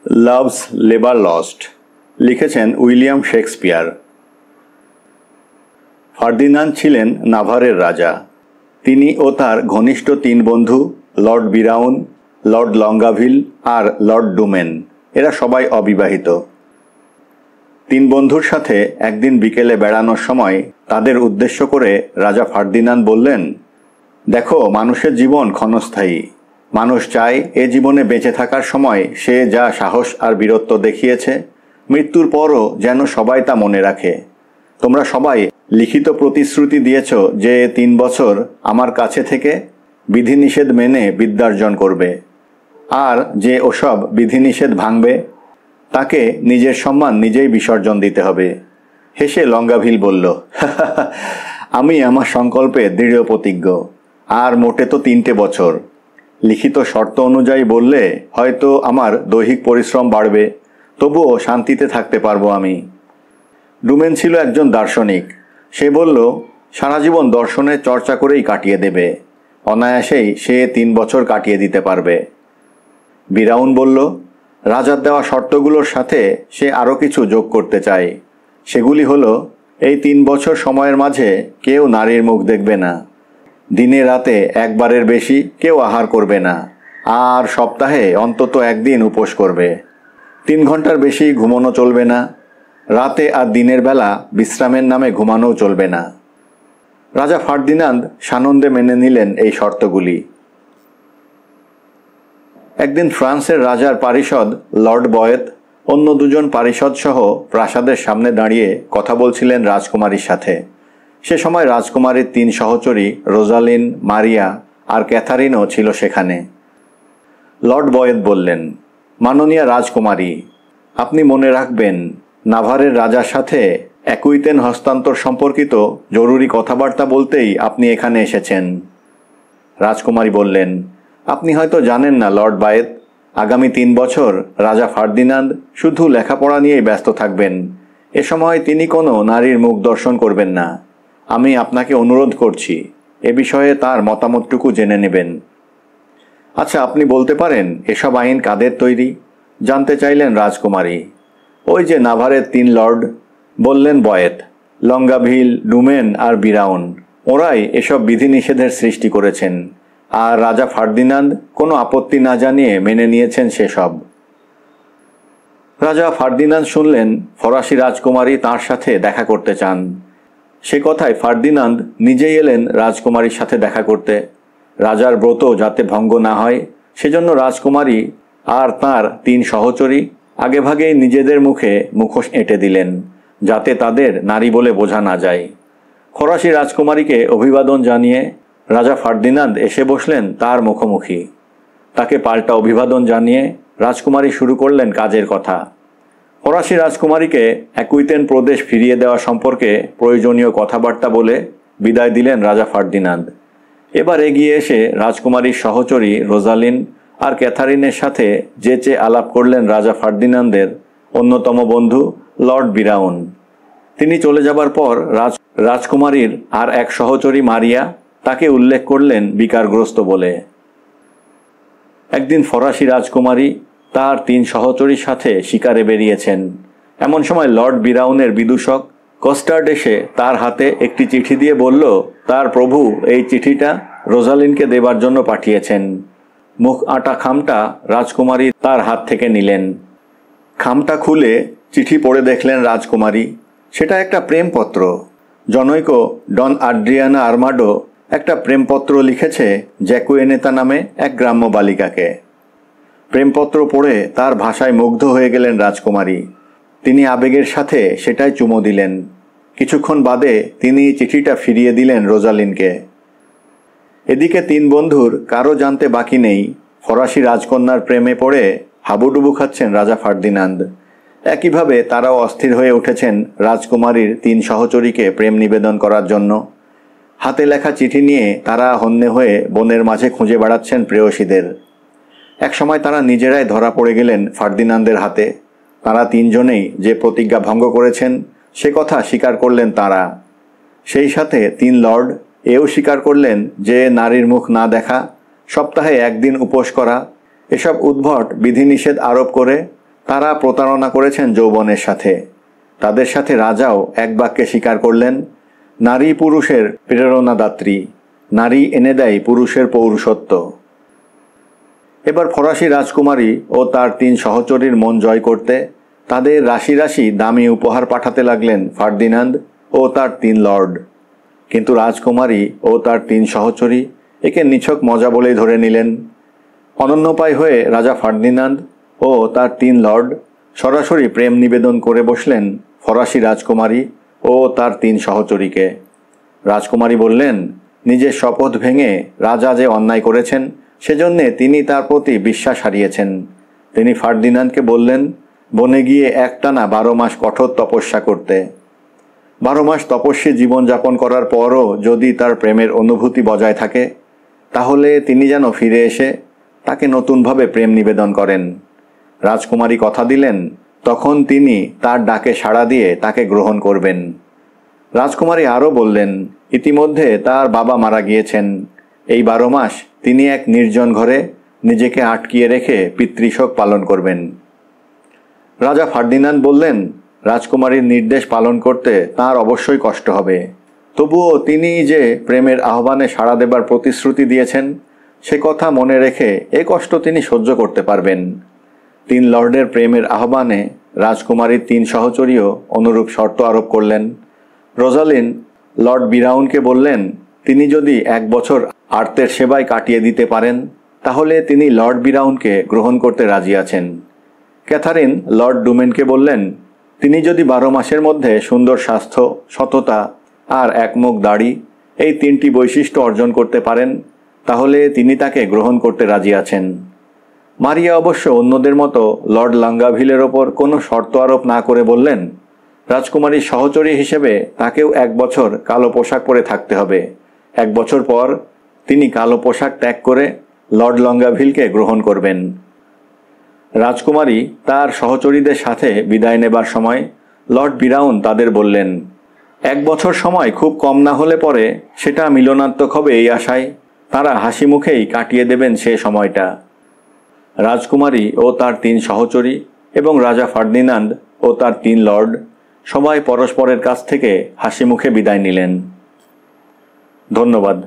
Loves labour lost লিখেছেন William Shakespeare. Ferdinand ছিলেন নাভারের রাজা। তিনি ও তার ঘনিষ্ঠ তিন বন্ধু লর্ড বিরাউন, লর্ড লঙ্গাভিল আর লর্ড ডুমেন এরা সবাই অবিবাহিত। তিন বন্ধুর সাথে একদিন বিকেলে বেড়ানোর সময় তাদের উদ্দেশ্য করে রাজা ফার্দিনান্দ বললেন, দেখো, মানুষের জীবন ক্ষণস্থায়ী। মানুষ চায় এ জীবনে বেঁচে থাকার সময় সে যা সাহস আর বীরত্ব দেখিয়েছে, মৃত্যুর পরও যেন সবাই তা মনে রাখে। তোমরা সবাই লিখিত প্রতিশ্রুতি দিয়েছ যে 3 বছর আমার কাছে থেকে বিধিনিষেধ মেনে বিদ্যার্জন করবে, আর যে ওসব বিধিনিষেধ ভাঙবে তাকে নিজের সম্মান নিজেই বিসর্জন দিতে হবে। হেসে লঙ্গাভিল বলল, আমি আমার সংকল্পে দৃঢ় প্রতিজ্ঞ। আর মোটে তো 3টে বছর। লিখিত শর্ত অনুযায়ী বললে হয়তো আমার দৈহিক পরিশ্রম বাড়বে, তবুও শান্তিতে থাকতে পারবো আমি। ডুমেন ছিল একজন দার্শনিক। সে বলল, সারা জীবন দর্শনের চর্চা করেই কাটিয়ে দেবে, অনায়াসেই সে 3 বছর কাটিয়ে দিতে পারবে। বিরাউন বলল, রাজার দেওয়া শর্তগুলোর সাথে সে আরও কিছু যোগ করতে চায়। সেগুলি হলো, এই 3 বছর সময়ের মাঝে কেউ নারীর মুখ দেখবে না, দিনে রাতে একবারের বেশি কেউ আহার করবে না, আর সপ্তাহে অন্তত একদিন উপোস করবে। 3 ঘন্টার বেশি ঘুমানো চলবে না, রাতে আর দিনের বেলা বিশ্রামের নামে ঘুমানোও চলবে না। রাজা ফার্দিনান্দ সানন্দে মেনে নিলেন এই শর্তগুলি। একদিন ফ্রান্সের রাজার পারিষদ লর্ড বয়েত অন্য 2জন পারিষদ সহ প্রাসাদের সামনে দাঁড়িয়ে কথা বলছিলেন রাজকুমারীর সাথে। সে সময় রাজকুমারীর 3 সহচরী রোজালিন, মারিয়া আর ক্যাথারিনও ছিল সেখানে। লর্ড বয়েত বললেন, মাননীয়া রাজকুমারী, আপনি মনে রাখবেন, নাভারের রাজার সাথে অ্যাকুইতেন হস্তান্তর সম্পর্কিত জরুরি কথাবার্তা বলতেই আপনি এখানে এসেছেন। রাজকুমারী বললেন, আপনি হয়তো জানেন না লর্ড বয়েত, আগামী 3 বছর রাজা ফার্দিনান্দ শুধু লেখাপড়া নিয়েই ব্যস্ত থাকবেন। এ সময় তিনি কোনো নারীর মুখ দর্শন করবেন না। আমি আপনাকে অনুরোধ করছি এ বিষয়ে তার মতামতটুকু জেনে নেবেন। আচ্ছা, আপনি বলতে পারেন এসব আইন কাদের তৈরি? জানতে চাইলেন রাজকুমারী। ওই যে নাভারের 3 লর্ড, বললেন বয়েত, লঙ্গাভিল, ডুমেন আর বিরাউন, ওরাই এসব বিধিনিষেধের সৃষ্টি করেছেন। আর রাজা ফার্দিনান্দ কোনো আপত্তি না জানিয়ে মেনে নিয়েছেন সেসব। রাজা ফার্দিনান্দ শুনলেন ফরাসি রাজকুমারী তাঁর সাথে দেখা করতে চান। সে কথায় ফার্দিনান্দ নিজেই এলেন রাজকুমারীর সাথে দেখা করতে। রাজার ব্রত যাতে ভঙ্গ না হয় সেজন্য রাজকুমারী আর তাঁর 3 সহচরী আগেভাগেই নিজেদের মুখে মুখোশ এঁটে দিলেন, যাতে তাদের নারী বলে বোঝা না যায়। ফরাসি রাজকুমারীকে অভিবাদন জানিয়ে রাজা ফার্দিনান্দ এসে বসলেন তার মুখোমুখি। তাকে পাল্টা অভিবাদন জানিয়ে রাজকুমারী শুরু করলেন কাজের কথা। ফরাসি রাজকুমারীকে অ্যাকুইতেন প্রদেশ ফিরিয়ে দেওয়া সম্পর্কে প্রয়োজনীয় কথাবার্তা বলে বিদায় দিলেন রাজা ফার্দিনান্দ। এবার এগিয়ে এসে রাজকুমারীর সহচরী রোজালিন আর ক্যাথারিনের সাথে যেচে আলাপ করলেন রাজা ফার্দিনান্দের অন্যতম বন্ধু লর্ড বিরাউন। তিনি চলে যাবার পর রাজকুমারীর আর এক সহচরী মারিয়া তাকে উল্লেখ করলেন বিকারগ্রস্ত বলে। একদিন ফরাসি রাজকুমারী তার 3 সহচরীর সাথে শিকারে বেরিয়েছেন। এমন সময় লর্ড বিরাউনের বিদূষক কস্টার্ড এসে তার হাতে একটি চিঠি দিয়ে বলল, তার প্রভু এই চিঠিটা রোজালিনকে দেবার জন্য পাঠিয়েছেন। মুখ আটা খামটা রাজকুমারী তার হাত থেকে নিলেন। খামটা খুলে চিঠি পড়ে দেখলেন রাজকুমারী, সেটা একটা প্রেমপত্র। জনৈক ডন আড্রিয়ানা আর্মাডো একটা প্রেমপত্র লিখেছে জ্যাকুয়েনেতা নামে এক গ্রাম্য বালিকাকে। প্রেমপত্র পড়ে তার ভাষায় মুগ্ধ হয়ে গেলেন রাজকুমারী। তিনি আবেগের সাথে সেটাই চুমো দিলেন। কিছুক্ষণ বাদে তিনি চিঠিটা ফিরিয়ে দিলেন রোজালিনকে। এদিকে 3 বন্ধুর কারো জানতে বাকি নেই ফরাসি রাজকন্যার প্রেমে পড়ে হাবুডুবু খাচ্ছেন রাজা ফার্দিনান্দ। একইভাবে তারাও অস্থির হয়ে উঠেছেন রাজকুমারীর 3 সহচরীকে প্রেম নিবেদন করার জন্য। হাতে লেখা চিঠি নিয়ে তারা হন্যে হয়ে বনের মাঝে খুঁজে বেড়াচ্ছেন প্রেয়সীদের। একসময় তারা নিজেরাই ধরা পড়ে গেলেন ফার্দিনান্দের হাতে। তারা 3 জনেই যে প্রতিজ্ঞা ভঙ্গ করেছেন সে কথা স্বীকার করলেন তারা। সেই সাথে 3 লর্ড এও স্বীকার করলেন যে নারীর মুখ না দেখা, সপ্তাহে একদিন উপোস করা, এসব উদ্ভট বিধিনিষেধ আরোপ করে তারা প্রতারণা করেছেন যৌবনের সাথে। তাদের সাথে রাজাও এক বাক্যে স্বীকার করলেন, নারী পুরুষের প্রেরণাদাত্রী, নারী এনে দেয় পুরুষের পৌরুষত্ব। এবার ফরাসি রাজকুমারী ও তার 3 সহচরীর মন জয় করতে তাদের রাশি রাশি দামি উপহার পাঠাতে লাগলেন ফার্দিনান্দ ও তার 3 লর্ড। কিন্তু রাজকুমারী ও তার 3 সহচরী একে নিছক মজা বলেই ধরে নিলেন। অনন্যোপায় হয়ে রাজা ফার্দিনান্দ ও তার 3 লর্ড সরাসরি প্রেম নিবেদন করে বসলেন ফরাসি রাজকুমারী ও তার 3 সহচরীকে। রাজকুমারী বললেন, নিজের শপথ ভেঙে রাজা যে অন্যায় করেছেন সেজন্যে তিনি তার প্রতি বিশ্বাস হারিয়েছেন। তিনি ফার্দিনান্দকে বললেন বনে গিয়ে একটানা 12 মাস কঠোর তপস্যা করতে। 12 মাস তপস্বী জীবনযাপন করার পরও যদি তার প্রেমের অনুভূতি বজায় থাকে তাহলে তিনি যেন ফিরে এসে তাকে নতুনভাবে প্রেম নিবেদন করেন। রাজকুমারী কথা দিলেন তখন তিনি তার ডাকে সাড়া দিয়ে তাকে গ্রহণ করবেন। রাজকুমারী আরও বললেন, ইতিমধ্যে তার বাবা মারা গিয়েছেন। এই 12 মাস তিনি এক নির্জন ঘরে নিজেকে আটকিয়ে রেখে পিতৃশোক পালন করবেন। রাজা ফার্দিনান্দ বললেন, রাজকুমারীর নির্দেশ পালন করতে তার অবশ্যই কষ্ট হবে, তবুও তিনি যে প্রেমের আহ্বানে সাড়া দেবার প্রতিশ্রুতি দিয়েছেন সে কথা মনে রেখে এ কষ্ট তিনি সহ্য করতে পারবেন। 3 লর্ডের প্রেমের আহ্বানে রাজকুমারীর 3 সহচরীও অনুরূপ শর্ত আরোপ করলেন। রোজালিন লর্ড বিরাউনকে বললেন তিনি যদি 1 বছর আর্তের সেবায় কাটিয়ে দিতে পারেন তাহলে তিনি লর্ড বিরাউনকে গ্রহণ করতে রাজি আছেন। ক্যাথারিন লর্ড ডুমেনকে বললেন তিনি যদি 12 মাসের মধ্যে সুন্দর স্বাস্থ্য, সততা আর একমুখ দাড়ি এই 3টি বৈশিষ্ট্য অর্জন করতে পারেন তাহলে তিনি তাকে গ্রহণ করতে রাজি আছেন। মারিয়া অবশ্য অন্যদের মতো লর্ড লঙ্গাভিলের ওপর কোনো শর্ত আরোপ না করে বললেন রাজকুমারীর সহচরী হিসেবে তাকেও 1 বছর কালো পোশাক পরে থাকতে হবে। 1 বছর পর তিনি কালো পোশাক ত্যাগ করে লর্ড লঙ্গাভিলকে গ্রহণ করবেন। রাজকুমারী তার সহচরীদের সাথে বিদায় নেবার সময় লর্ড বিরাউন তাদের বললেন 1 বছর সময় খুব কম না হলে পরে সেটা মিলনাত্মক হবে এই আশায় তারা হাসি মুখেই কাটিয়ে দেবেন সে সময়টা। রাজকুমারী ও তার 3 সহচরী এবং রাজা ফার্দিনান্দ ও তার 3 লর্ড সবাই পরস্পরের কাছ থেকে হাসি মুখে বিদায় নিলেন। ধন্যবাদ।